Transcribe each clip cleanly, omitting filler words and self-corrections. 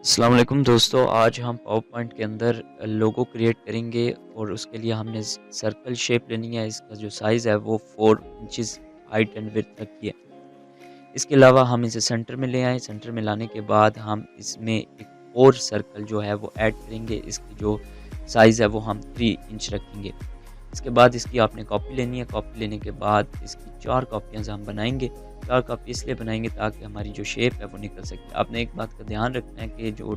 अस्सलाम वालेकुम दोस्तों, आज हम पावर पॉइंट के अंदर लोगो क्रिएट करेंगे और उसके लिए हमने सर्कल शेप लेनी है। इसका जो साइज़ है वो 4 इंचेस हाइट एंड विड्थ रखी है। इसके अलावा हम इसे सेंटर में ले आए। सेंटर में लाने के बाद हम इसमें एक और सर्कल जो है वो ऐड करेंगे। इसकी जो साइज़ है वो हम 3 इंच रखेंगे। इसके बाद इसकी आपने कॉपी लेनी है। कॉपी लेने के बाद इसकी 4 कॉपियाँ हम बनाएँगे। 4 कॉपी इसलिए बनाएँगे ताकि हमारी जो शेप है वो निकल सके। आपने एक बात का ध्यान रखना है कि जो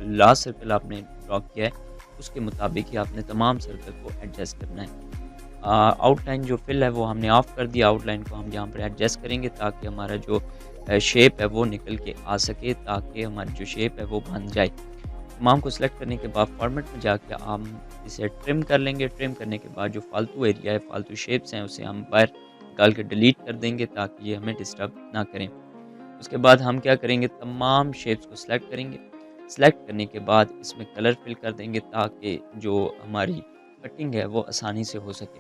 लास्ट सर्कल आपने ड्रॉ किया है, उसके मुताबिक ही आपने तमाम सर्कल को एडजस्ट करना है। आउटलाइन जो फिल है वो हमने ऑफ कर दिया। आउटलाइन को हम यहाँ पर एडजस्ट करेंगे ताकि हमारा जो शेप है वो निकल के आ सके, ताकि हमारी जो शेप है वो बन जाए। तमाम को सिलेक्ट करने के बाद फॉर्मेट में जाके हम इसे ट्रिम कर लेंगे। ट्रिम करने के बाद जो फालतू एरिया है, फालतू शेप्स हैं, उसे हम बाहर निकाल के डिलीट कर देंगे ताकि ये हमें डिस्टर्ब ना करें। उसके बाद हम क्या करेंगे, तमाम शेप्स को सिलेक्ट करेंगे। सिलेक्ट करने के बाद इसमें कलर फिल कर देंगे ताकि जो हमारी कटिंग है वो आसानी से हो सके।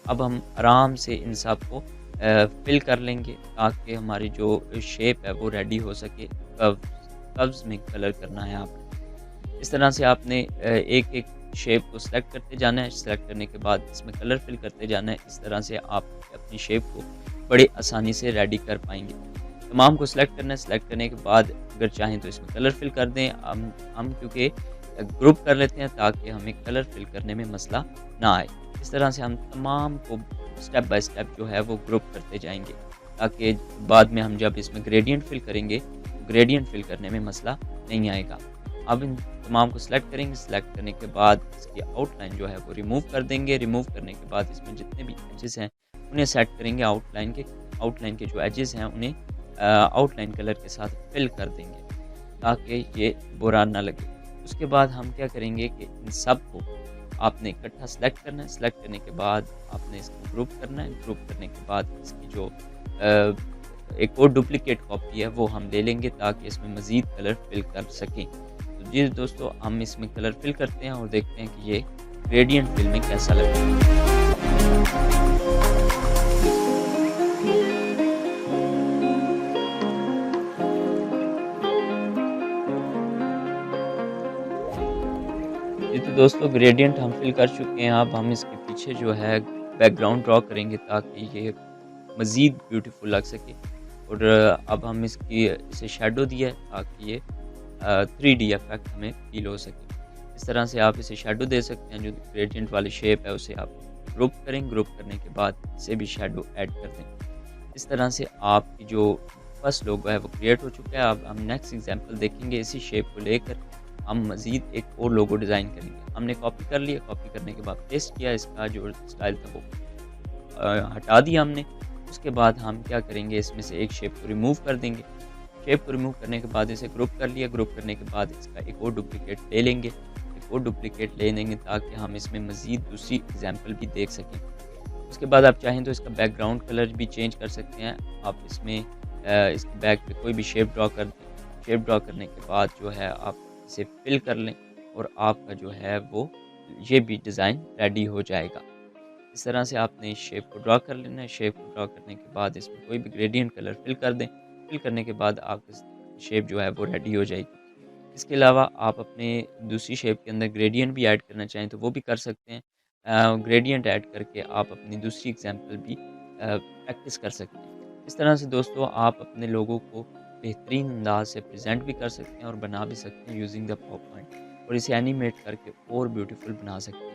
अब हम आराम से इन सब को फिल कर लेंगे ताकि हमारी जो शेप है वो रेडी हो सके। कर्व्स में कलर करना है आपने। इस तरह से आपने एक-एक शेप को सिलेक्ट करते जाना है। सिलेक्ट करने के बाद इसमें कलर फिल करते जाना है। इस तरह से आप अपनी शेप को बड़ी आसानी से रेडी कर पाएँगे। तमाम को सिलेक्ट करना है। सिलेक्ट करने के बाद अगर चाहें तो इसमें कलर फिल कर दें। हम क्योंकि ग्रुप कर लेते हैं ताकि हमें कलर फिल करने में मसला ना आए। इस तरह से हम तमाम को स्टेप बाय स्टेप जो है वो ग्रुप करते जाएँगे, ताकि बाद में हम जब इसमें ग्रेडिएंट फिल करेंगे, ग्रेडिएंट फिल करने में मसला नहीं आएगा। अब इन तमाम को सिलेक्ट करेंगे। सिलेक्ट करने के बाद इसकी आउटलाइन जो है वो रिमूव कर देंगे। रिमूव करने के बाद इसमें जितने भी एजेस हैं उन्हें सेट करेंगे। आउटलाइन के जो एजेस हैं उन्हें आउटलाइन कलर के साथ फिल कर देंगे ताकि ये बुरा ना लगे। उसके बाद हम क्या करेंगे कि इन सब को आपने इकट्ठा सेलेक्ट करना है। सेलेक्ट करने के बाद आपने इसको ग्रुप करना है। ग्रुप करने के बाद इसकी जो एक और डुप्लीकेट कॉपी है वो हम ले लेंगे ताकि इसमें मज़ीद कलर फिल कर सकें। तो जी दोस्तों, हम इसमें कलर फिल करते हैं और देखते हैं कि ये ग्रेडिएंट फिल में कैसा लगता है। जी तो दोस्तों, ग्रेडिएंट हम फिल कर चुके हैं। अब हम इसके पीछे जो है बैकग्राउंड ड्रॉ करेंगे ताकि ये मज़ीद ब्यूटीफुल लग सके। और अब हम इसे शेडो दिया है ताकि ये 3D इफेक्ट हमें फील हो सके। इस तरह से आप इसे शेडो दे सकते हैं। जो ग्रेडिएंट वाली शेप है उसे आप ग्रुप करें। ग्रुप करने के बाद इसे भी शेडो ऐड कर दें। इस तरह से आपकी जो फर्स्ट लोगो है वो क्रिएट हो चुका है। अब हम नेक्स्ट एग्जांपल देखेंगे। इसी शेप को लेकर हम मज़ीद एक और लोगो डिज़ाइन करेंगे। हमने कॉपी कर लिया। कॉपी करने के बाद पेस्ट किया। इसका जो स्टाइल था वो हटा दिया हमने। उसके बाद हम क्या करेंगे, इसमें से एक शेप को रिमूव कर देंगे। शेप को रिमूव करने के बाद इसे ग्रुप कर लिया। ग्रुप करने के बाद इसका एक और डुप्लीकेट ले लेंगे। एक और डुप्लीकेट ले लेंगे ताकि हम इसमें मज़ीद दूसरी एग्जांपल भी देख सकें। उसके बाद आप चाहें तो इसका बैकग्राउंड कलर भी चेंज कर सकते हैं। आप इसमें इसके बैक पे कोई भी शेप ड्रॉ कर दें। शेप ड्रॉ करने के बाद जो है आप इसे फिल कर लें और आपका जो है वो ये भी डिज़ाइन रेडी हो जाएगा। इस तरह से आपने इस शेप को ड्रॉ कर लेना है। शेप को ड्रॉ करने के बाद इसमें कोई भी ग्रेडिएंट कलर फिल कर दें। फिल करने के बाद आपकी शेप जो है वो रेडी हो जाएगी। इसके अलावा आप अपने दूसरी शेप के अंदर ग्रेडिएंट भी ऐड करना चाहें तो वो भी कर सकते हैं। ग्रेडिएंट ऐड करके आप अपनी दूसरी एग्जांपल भी प्रैक्टिस कर सकते हैं। इस तरह से दोस्तों, आप अपने लोगों को बेहतरीन अंदाज से प्रेजेंट भी कर सकते हैं और बना भी सकते हैं यूजिंग द पावर पॉइंट, और इसे एनिमेट करके और ब्यूटीफुल बना सकते हैं।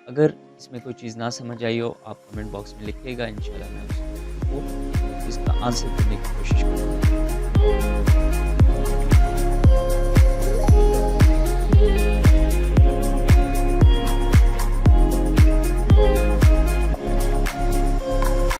अगर इसमें कोई चीज़ ना समझ आई हो, आप कमेंट बॉक्स में लिखिएगा। इंशाल्लाह मैं उसको इसका आंसर करने की कोशिश करूँगा।